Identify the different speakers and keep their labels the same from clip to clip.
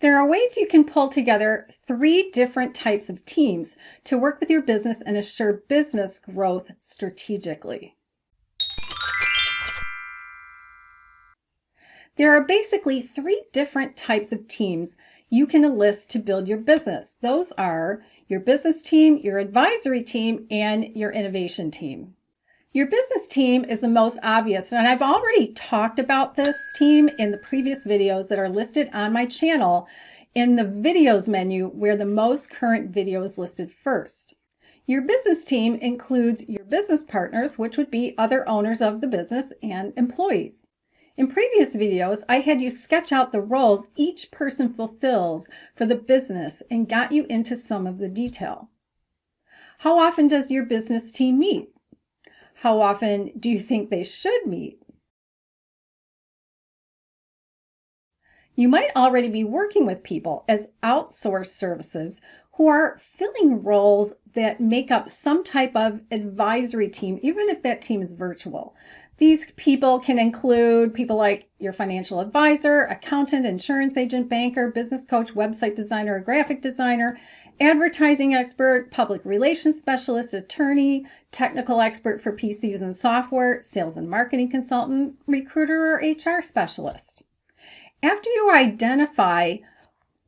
Speaker 1: There are ways you can pull together 3 different types of teams to work with your business and assure business growth strategically. There are basically 3 different types of teams you can enlist to build your business. Those are your business team, your advisory team, and your innovation team. Your business team is the most obvious, and I've already talked about this team in the previous videos that are listed on my channel in the videos menu where the most current video is listed first. Your business team includes your business partners, which would be other owners of the business, and employees. In previous videos, I had you sketch out the roles each person fulfills for the business and got you into some of the detail. How often does your business team meet? How often do you think they should meet? You might already be working with people as outsourced services who are filling roles that make up some type of advisory team, even if that team is virtual. These people can include people like your financial advisor, accountant, insurance agent, banker, business coach, website designer, or graphic designer, advertising expert, public relations specialist, attorney, technical expert for PCs and software, sales and marketing consultant, recruiter, or HR specialist. After you identify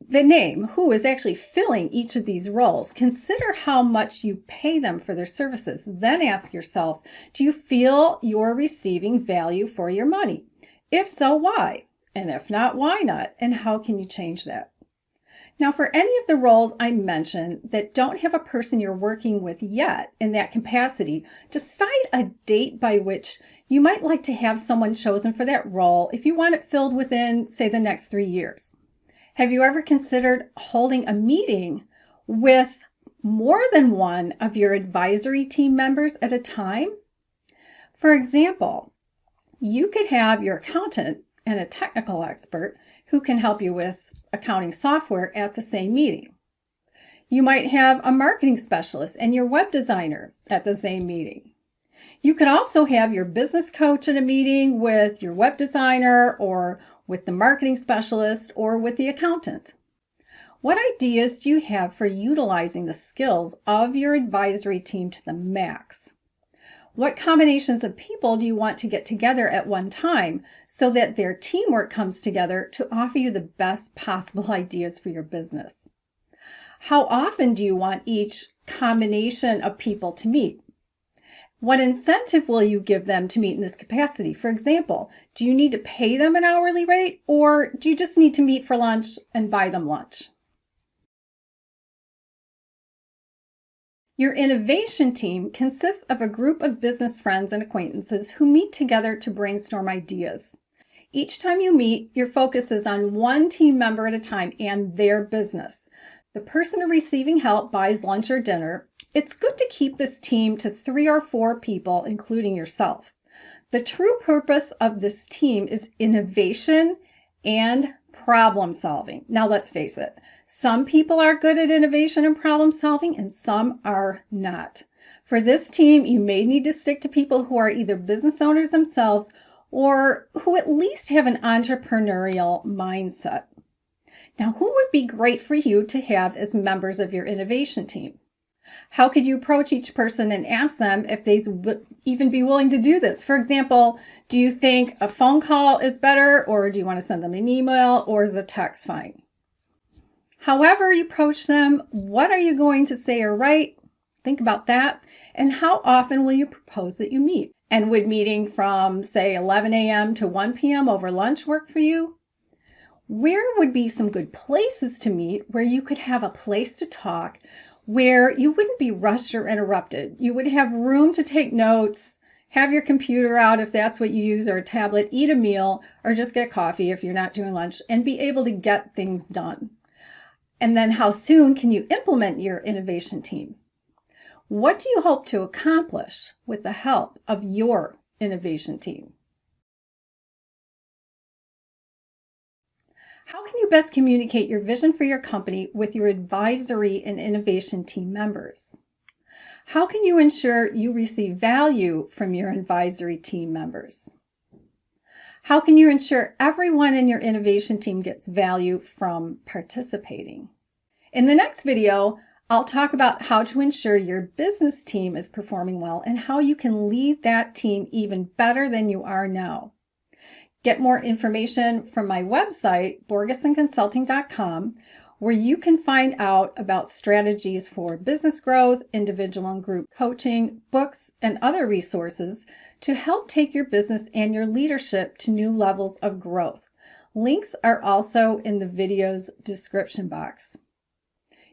Speaker 1: the name, who is actually filling each of these roles, consider how much you pay them for their services. Then ask yourself, do you feel you're receiving value for your money? If so, why? And if not, why not? And how can you change that? Now, for any of the roles I mentioned that don't have a person you're working with yet in that capacity, decide a date by which you might like to have someone chosen for that role if you want it filled within, say, the next 3 years. Have you ever considered holding a meeting with more than one of your advisory team members at a time? For example, you could have your accountant and a technical expert who can help you with accounting software at the same meeting. You might have a marketing specialist and your web designer at the same meeting. You could also have your business coach in a meeting with your web designer, or with the marketing specialist, or with the accountant. What ideas do you have for utilizing the skills of your advisory team to the max? What combinations of people do you want to get together at one time so that their teamwork comes together to offer you the best possible ideas for your business? How often do you want each combination of people to meet? What incentive will you give them to meet in this capacity? For example, do you need to pay them an hourly rate, or do you just need to meet for lunch and buy them lunch? Your innovation team consists of a group of business friends and acquaintances who meet together to brainstorm ideas. Each time you meet, your focus is on one team member at a time and their business. The person receiving help buys lunch or dinner. It's good to keep this team to 3 or 4 people, including yourself. The true purpose of this team is innovation and problem solving. Now, let's face it, some people are good at innovation and problem solving and some are not. For this team, you may need to stick to people who are either business owners themselves or who at least have an entrepreneurial mindset. Now, who would be great for you to have as members of your innovation team? How could you approach each person and ask them if they would even be willing to do this? For example, do you think a phone call is better, or do you want to send them an email, or is a text fine? However you approach them, what are you going to say or write? Think about that. And how often will you propose that you meet? And would meeting from, say, 11 a.m. to 1 p.m. over lunch work for you? Where would be some good places to meet where you could have a place to talk, where you wouldn't be rushed or interrupted? You would have room to take notes, have your computer out if that's what you use, or a tablet, eat a meal, or just get coffee if you're not doing lunch, and be able to get things done. And then how soon can you implement your innovation team? What do you hope to accomplish with the help of your innovation team? How can you best communicate your vision for your company with your advisory and innovation team members? How can you ensure you receive value from your advisory team members? How can you ensure everyone in your innovation team gets value from participating? In the next video, I'll talk about how to ensure your business team is performing well and how you can lead that team even better than you are now. Get more information from my website, borgesonconsulting.com, where you can find out about strategies for business growth, individual and group coaching, books, and other resources to help take your business and your leadership to new levels of growth. Links are also in the video's description box.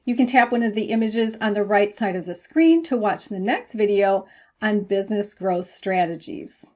Speaker 1: You can tap one of the images on the right side of the screen to watch the next video on business growth strategies.